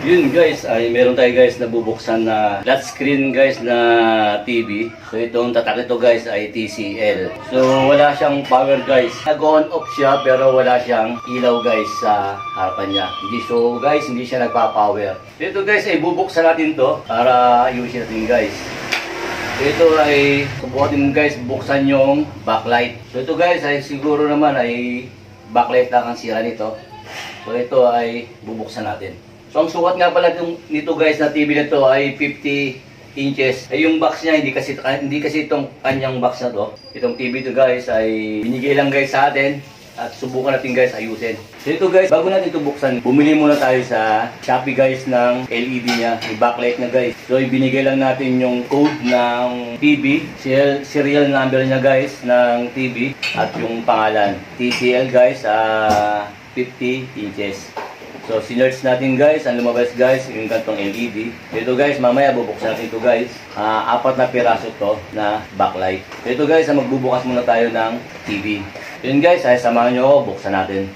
Yun guys, ay meron tayo guys na bubuksan na flat screen guys na TV. So itong tatak nito guys ay TCL. So wala siyang power guys. Nag-on off siya pero wala siyang ilaw guys sa harapan niya. So guys, hindi siya nagpa-power. Ito guys ay bubuksan natin to para ayusin natin guys. Ito ay subukatin guys buksan yung backlight. So ito guys ay siguro naman ay backlight lang ang sira nito. So ito ay bubuksan natin. So ang sukat nga pala nito guys na TV na to ay 50 inches. Ay yung box niya hindi kasi itong kanyang box na to. Itong TV to guys ay binigay lang guys sa atin at subukan natin guys ayusin. So ito guys, bago natin ito buksan, bumili muna tayo sa Shopee guys ng LED niya, may backlight na guys. So ibinigay lang natin yung code ng TV, serial number niya guys ng TV at yung pangalan TCL guys 50 inches. So sinerch natin guys, ang lumabas guys yung gantong LED. Ito guys, mamaya bubuksan natin ito guys. 4 na piraso to na backlight. So ito guys, magbubukas muna tayo ng TV. Yun guys, ay samahan nyo ako, buksan natin.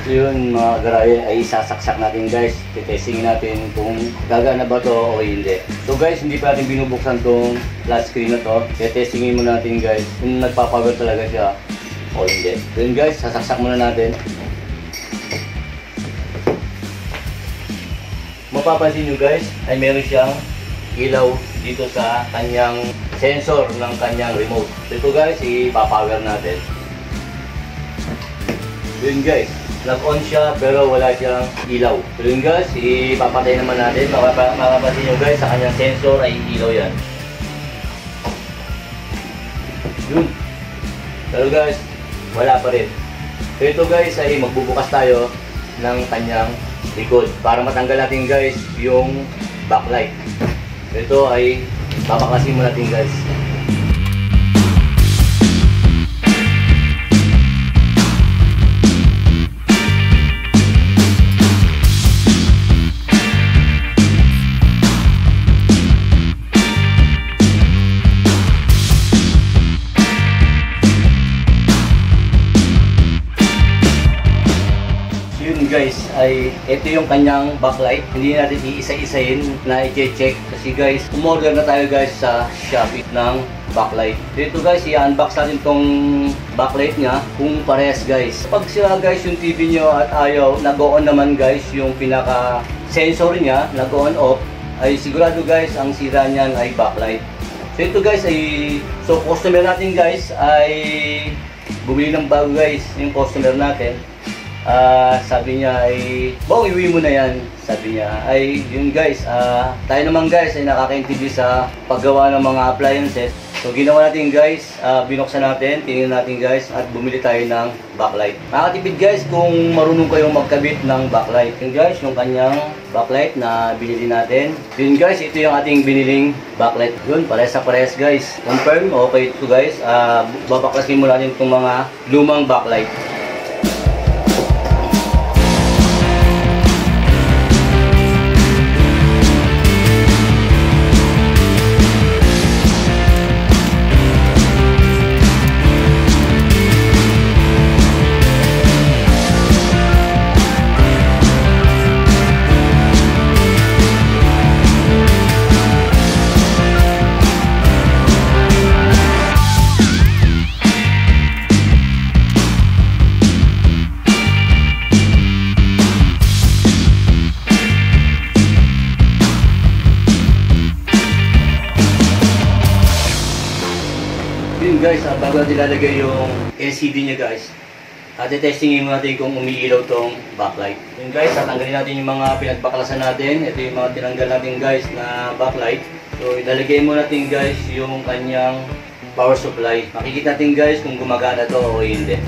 So yun mga garahe ay isasaksak natin guys. Titestingin natin kung gagana ba to o hindi. So guys, hindi pa natin binubuksan tong flat screen na to. Titestingin muna natin guys kung nagpapower talaga siya o hindi. Then guys, sasaksak muna natin. Mapapansin nyo guys, ay meron siyang ilaw dito sa kanyang sensor ng kanyang remote. So ito guys, ipapower natin. Yun guys, nag-on siya pero wala siyang ilaw. So yun guys, ipapatay naman natin. Mapapansin nyo guys, sa kanyang sensor ay ilaw yan. Yun. Pero guys, wala pa rin. So ito guys ay magbubukas tayo ng kanyang likod para matanggal natin guys yung backlight. So ito ay babaklasin mo natin guys. Guys, ay ito yung kanyang backlight. Hindi natin iisa-isahin na i-check kasi guys, umorder na tayo guys sa Shopee ng backlight. Dito guys, i-unbox natin tong backlight niya kung parehas guys. Pag sila guys yung TV nyo at ayaw, nag-on naman guys yung pinaka sensor niya, nag-on off, ay sigurado guys ang sira niyan ay backlight. So ito guys ay, so customer natin guys ay bumili ng bago guys, yung customer natin. Sabi niya ay, "Bong, iuwi mo na yan." Sabi niya ay, yun guys, tayo naman guys ay nakakaintindi sa paggawa ng mga appliances. So ginawa natin guys, binuksan natin, tingnan natin guys at bumili tayo ng backlight. Makakatipid guys kung marunong kayong magkabit ng backlight. Yun guys, yung kanyang backlight na binili natin. Yun guys, ito yung ating biniling backlight. Yun, parehas sa parehas guys. Confirm, okay ito guys. Babaklasin mo natin itong mga lumang backlight. Guys, bago natin ilalagay yung LCD niya guys, testingin mo natin kung umiilaw tong backlight. Yun guys, tatanggalin natin yung mga pinagbaklasan natin. Ito yung mga tinanggal natin guys na backlight. So ilalagay mo natin guys yung kanyang power supply. Makikita natin guys kung gumagana to o hindi.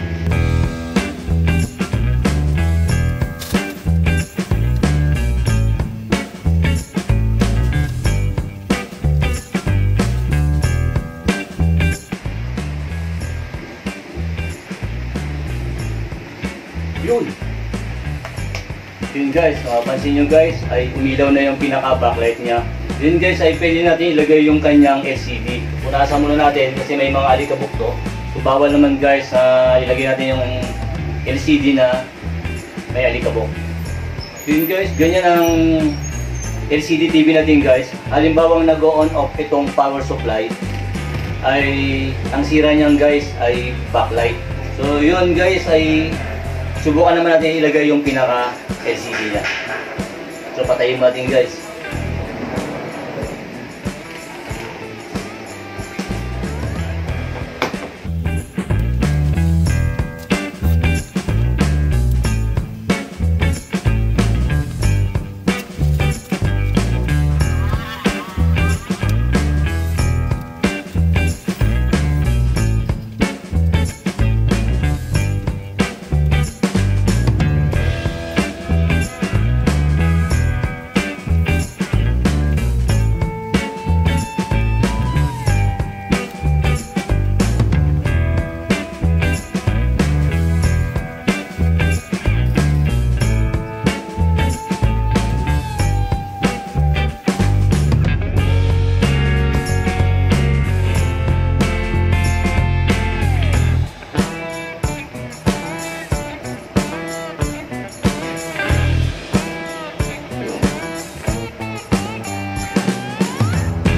Yun. Yun guys, pansin nyo guys, ay umilaw na yung pinaka-backlight niya. Yun guys, ay pwede natin ilagay yung kanyang LCD. Punasan muna natin kasi may mga alikabok to. So bawal naman guys, ilagay natin yung LCD na may alikabok. Yun guys, ganyan ang LCD TV natin guys. Halimbawa nag-on off itong power supply, ay ang sira niyan guys ay backlight. So yun guys, ay subukan naman natin ilagay yung pinaka LCD niya. So patayin natin guys.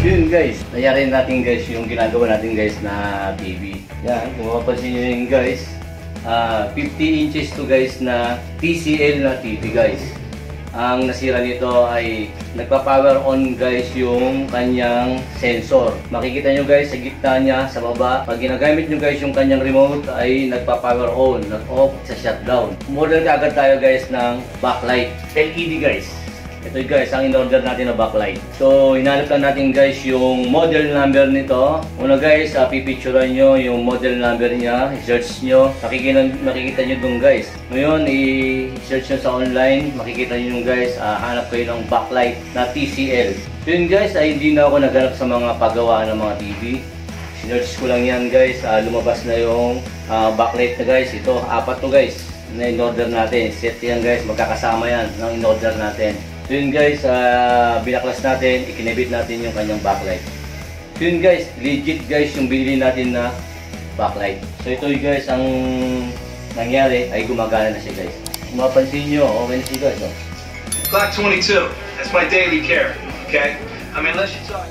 Yun guys, nayarin natin guys yung ginagawa natin guys na TV. Yan, kung mapapansin nyo yun guys, 50 inches to guys na TCL na TV guys. Ang nasira nito ay nagpa-power on guys yung kanyang sensor. Makikita nyo guys sa gitna niya, sa baba. Pag ginagamit nyo guys yung kanyang remote ay nagpa-power on, nag-off, sa shutdown. Model ka agad tayo guys ng backlight LED guys. Ito guys, ang in-order natin na backlight. So, hinanap lang natin guys yung model number nito. Una guys, pipicturean nyo yung model number niya, i-search nyo. Makikita nyo dun guys. Ngayon, i-search nyo sa online, makikita nyo yung guys, hanap kayo ng backlight na TCL. So yun guys, ay hindi na ako naghanap sa mga paggawaan ng mga TV. Sinearch ko lang yan guys, lumabas na yung backlight na guys. Ito, 4 to guys, na in-order natin. Set yan guys, magkakasama yan ng in-order natin. So yun guys, binaklas natin, ikinabit natin yung kanyang backlight. So yun guys, legit guys yung binili natin na backlight. So ito guys, ang nangyari ay gumagana na siya guys. Kung mapansin nyo, okay na siya guys. Clock 22, that's my daily care, okay? I mean, unless you talk...